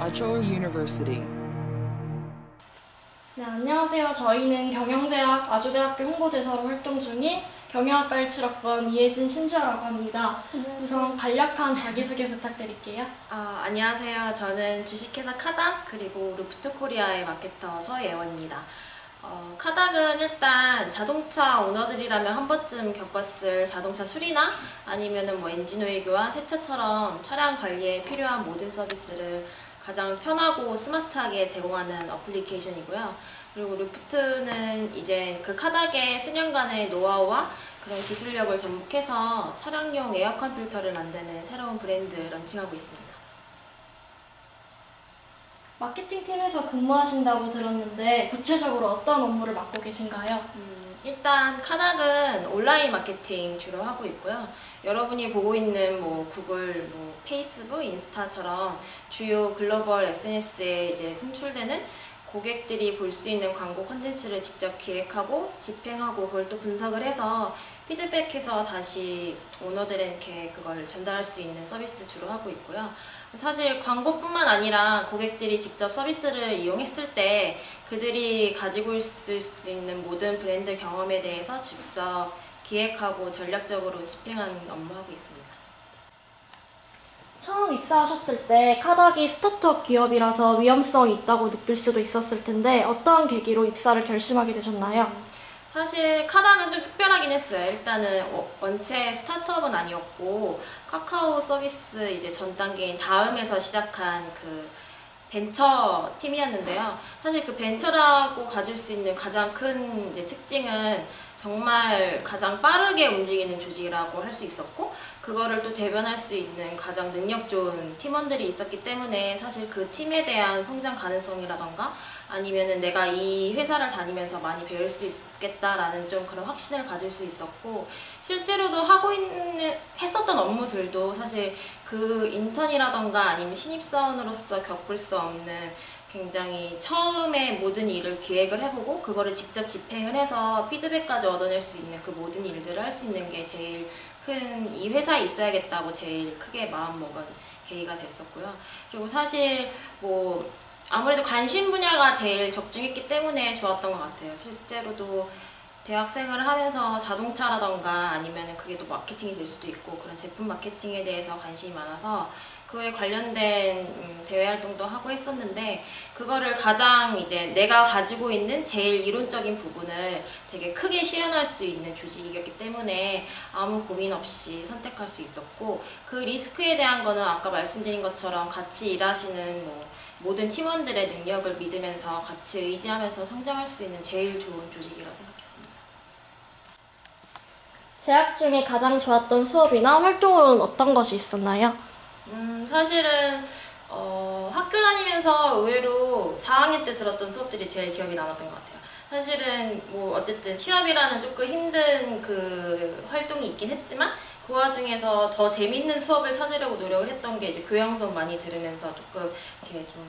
Achoa University. 네, 안녕하세요. 저희는 경영대학 아주대학교 홍보대사로 활동 중인 경영학과 17학번 이혜진 신주아라고 합니다. 우선 간략한 자기소개 부탁드릴게요. 안녕하세요. 저는 주식회사 카닥 그리고 루프트코리아의 마케터 서예원입니다. 카닥은 일단 자동차 오너들이라면 한 번쯤 겪었을 자동차 수리나 아니면은 뭐 엔진오일 교환, 세차처럼 차량 관리에 필요한 모든 서비스를 가장 편하고 스마트하게 제공하는 어플리케이션이고요. 그리고 루프트는 이제 그 카닥의 수년간의 노하우와 그런 기술력을 접목해서 차량용 에어컨 필터를 만드는 새로운 브랜드 런칭하고 있습니다. 마케팅팀에서 근무하신다고 들었는데 구체적으로 어떤 업무를 맡고 계신가요? 일단 카닥은 온라인 마케팅 주로 하고 있고요. 여러분이 보고 있는 뭐 구글, 뭐 페이스북, 인스타처럼 주요 글로벌 SNS에 이제 송출되는 고객들이 볼 수 있는 광고 콘텐츠를 직접 기획하고 집행하고 그걸 또 분석을 해서 피드백해서 다시 오너들에게 그걸 전달할 수 있는 서비스 주로 하고 있고요. 사실 광고뿐만 아니라 고객들이 직접 서비스를 이용했을 때 그들이 가지고 있을 수 있는 모든 브랜드 경험에 대해서 직접 기획하고 전략적으로 집행하는 업무하고 있습니다. 처음 입사하셨을 때 카닥이 스타트업 기업이라서 위험성이 있다고 느낄 수도 있었을 텐데 어떠한 계기로 입사를 결심하게 되셨나요? 사실 카닥은 좀 특별하긴 했어요. 일단은 원체 스타트업은 아니었고 카카오 서비스 이제 전 단계인 다음에서 시작한 그 벤처 팀이었는데요. 사실 그 벤처라고 가질 수 있는 가장 큰 이제 특징은 정말 가장 빠르게 움직이는 조직이라고 할 수 있었고 그거를 또 대변할 수 있는 가장 능력 좋은 팀원들이 있었기 때문에 사실 그 팀에 대한 성장 가능성이라던가 아니면은 내가 이 회사를 다니면서 많이 배울 수 있겠다라는 좀 그런 확신을 가질 수 있었고 실제로도 했었던 업무들도 사실 그 인턴이라던가 아니면 신입사원으로서 겪을 수 없는 굉장히 처음에 모든 일을 기획을 해보고 그거를 직접 집행을 해서 피드백까지 얻어낼 수 있는 그 모든 일들을 할 수 있는 게 제일 큰 이 회사에 있어야겠다고 제일 크게 마음먹은 계기가 됐었고요. 그리고 사실 뭐 아무래도 관심 분야가 제일 적중했기 때문에 좋았던 것 같아요. 실제로도 대학생활을 하면서 자동차라던가 아니면 그게 또 마케팅이 될 수도 있고 그런 제품 마케팅에 대해서 관심이 많아서 그에 관련된 대외 활동도 하고 했었는데 그거를 가장 이제 내가 가지고 있는 제일 이론적인 부분을 되게 크게 실현할 수 있는 조직이었기 때문에 아무 고민 없이 선택할 수 있었고 그 리스크에 대한 거는 아까 말씀드린 것처럼 같이 일하시는 뭐 모든 팀원들의 능력을 믿으면서 같이 의지하면서 성장할 수 있는 제일 좋은 조직이라고 생각했습니다. 재학 중에 가장 좋았던 수업이나 활동으로는 어떤 것이 있었나요? 사실은 학교 다니면서 의외로 4학년 때 들었던 수업들이 제일 기억에 남았던 것 같아요. 사실은 뭐 어쨌든 취업이라는 조금 힘든 그 활동이 있긴 했지만 그 와중에서 더 재밌는 수업을 찾으려고 노력을 했던 게 이제 교양 수업 많이 들으면서 조금 이렇게 좀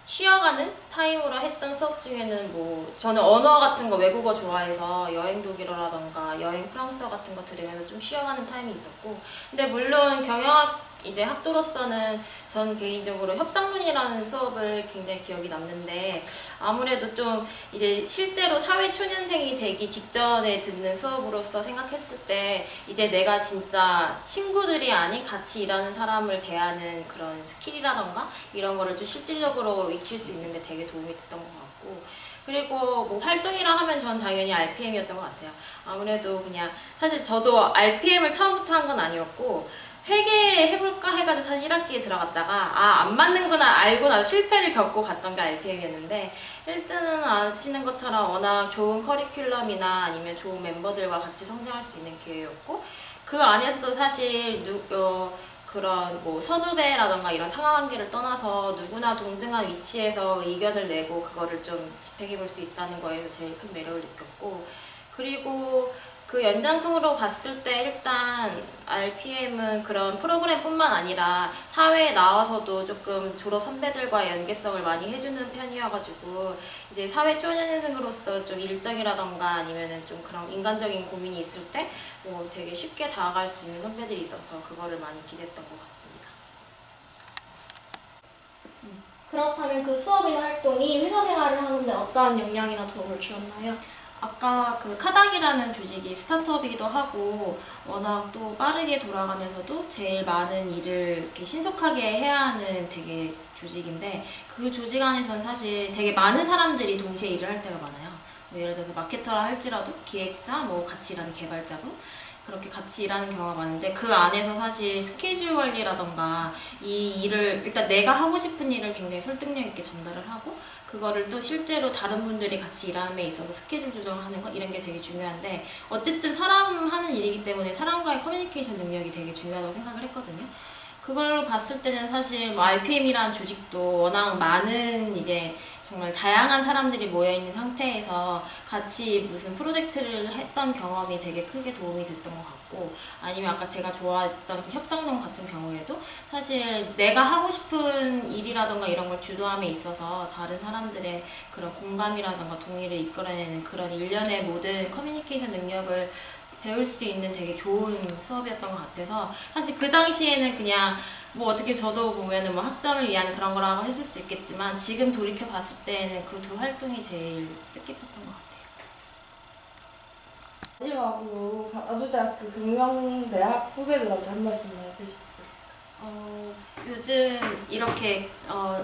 쉬어가는 타임으로 했던 수업 중에는 뭐 저는 언어 같은 거 외국어 좋아해서 여행 독일어라던가 여행 프랑스어 같은 거 들으면서 좀 쉬어가는 타임이 있었고 근데 물론 경영학 이제 학도로서는 전 개인적으로 협상론이라는 수업을 굉장히 기억이 남는데 아무래도 좀 이제 실제로 사회 초년생이 되기 직전에 듣는 수업으로서 생각했을 때 이제 내가 진짜 친구들이 아닌 같이 일하는 사람을 대하는 그런 스킬이라던가 이런 거를 좀 실질적으로 익힐 수 있는데 되게 도움이 됐던 것 같고 그리고 뭐 활동이라 하면 전 당연히 RPM이었던 것 같아요. 아무래도 그냥 사실 저도 RPM을 처음부터 한 건 아니었고 회계해볼까 해가지고 사실 1학기에 들어갔다가 안 맞는구나 알고 나서 실패를 겪고 갔던 게 RPM이었는데 일단은 아시는 것처럼 워낙 좋은 커리큘럼이나 아니면 좋은 멤버들과 같이 성장할 수 있는 기회였고 그 안에서도 사실 그런 뭐 선후배라던가 이런 상하관계를 떠나서 누구나 동등한 위치에서 의견을 내고 그거를 좀 집행해볼 수 있다는 거에서 제일 큰 매력을 느꼈고 그리고 그 연장선으로 봤을 때 일단 RPM은 그런 프로그램뿐만 아니라 사회에 나와서도 조금 졸업 선배들과의 연계성을 많이 해주는 편이어가지고 이제 사회 초년생으로서 좀 일정이라던가 아니면은 좀 그런 인간적인 고민이 있을 때 뭐 되게 쉽게 다가갈 수 있는 선배들이 있어서 그거를 많이 기대했던 것 같습니다. 그렇다면 그 수업이나 활동이 회사 생활을 하는데 어떠한 영향이나 도움을 주었나요? 아까 그 카닥이라는 조직이 스타트업이기도 하고 워낙 또 빠르게 돌아가면서도 제일 많은 일을 이렇게 신속하게 해야 하는 되게 조직인데, 그 조직 안에서는 사실 되게 많은 사람들이 동시에 일을 할 때가 많아요. 뭐 예를 들어서 마케터라 할지라도 기획자, 뭐 같이 일하는 개발자분, 그렇게 같이 일하는 경우가 많은데, 그 안에서 사실 스케줄 관리라던가 이 일을 일단 내가 하고 싶은 일을 굉장히 설득력 있게 전달을 하고, 그거를 또 실제로 다른 분들이 같이 일함에 있어서 스케줄 조정하는 거, 이런 게 되게 중요한데, 어쨌든 사람 하는 일이기 때문에 사람과의 커뮤니케이션 능력이 되게 중요하다고 생각을 했거든요. 그걸로 봤을 때는 사실 뭐 RPM이라는 조직도 워낙 많은 이제 정말 다양한 사람들이 모여있는 상태에서 같이 무슨 프로젝트를 했던 경험이 되게 크게 도움이 됐던 것 같고, 아니면 아까 제가 좋아했던 협상농 같은 경우에도 사실 내가 하고 싶은 일이라던가 이런 걸 주도함에 있어서 다른 사람들의 그런 공감이라던가 동의를 이끌어내는 그런 일련의 모든 커뮤니케이션 능력을 배울 수 있는 되게 좋은 수업이었던 것 같아서, 사실 그 당시에는 그냥 뭐 어떻게 저도 보면은 뭐 학점을 위한 그런 거라고 했을 수 있겠지만, 지금 돌이켜 봤을 때는 그 두 활동이 제일 뜻깊었던 것 같아요. 마지막으로 아주대학교 경영대학 후배들한테 한 말씀 해주실 수 있을까요? 요즘 이렇게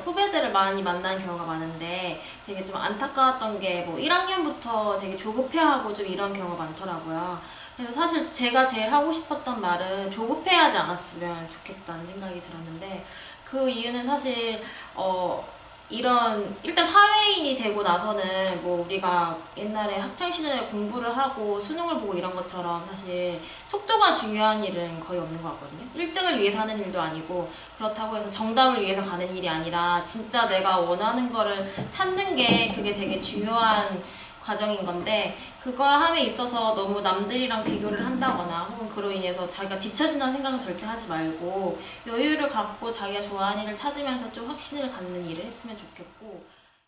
후배들을 많이 만나는 경우가 많은데, 되게 좀 안타까웠던 게 뭐 1학년부터 되게 조급해하고 좀 이런 경우가 많더라고요. 그래서 사실 제가 제일 하고 싶었던 말은 조급해하지 않았으면 좋겠다는 생각이 들었는데, 그 이유는 사실 이런 일단 사회인이 되고 나서는 뭐 우리가 옛날에 학창 시절에 공부를 하고 수능을 보고 이런 것처럼 사실 속도가 중요한 일은 거의 없는 것 같거든요. 1등을 위해서 하는 일도 아니고, 그렇다고 해서 정답을 위해서 가는 일이 아니라 진짜 내가 원하는 거를 찾는 게 그게 되게 중요한 과정인 건데, 그거 함에 있어서 너무 남들이랑 비교를 한다거나 혹은 그로 인해서 자기가 뒤처진다는 생각은 절대 하지 말고 여유를 갖고 자기가 좋아하는 일을 찾으면서 좀 확신을 갖는 일을 했으면 좋겠고,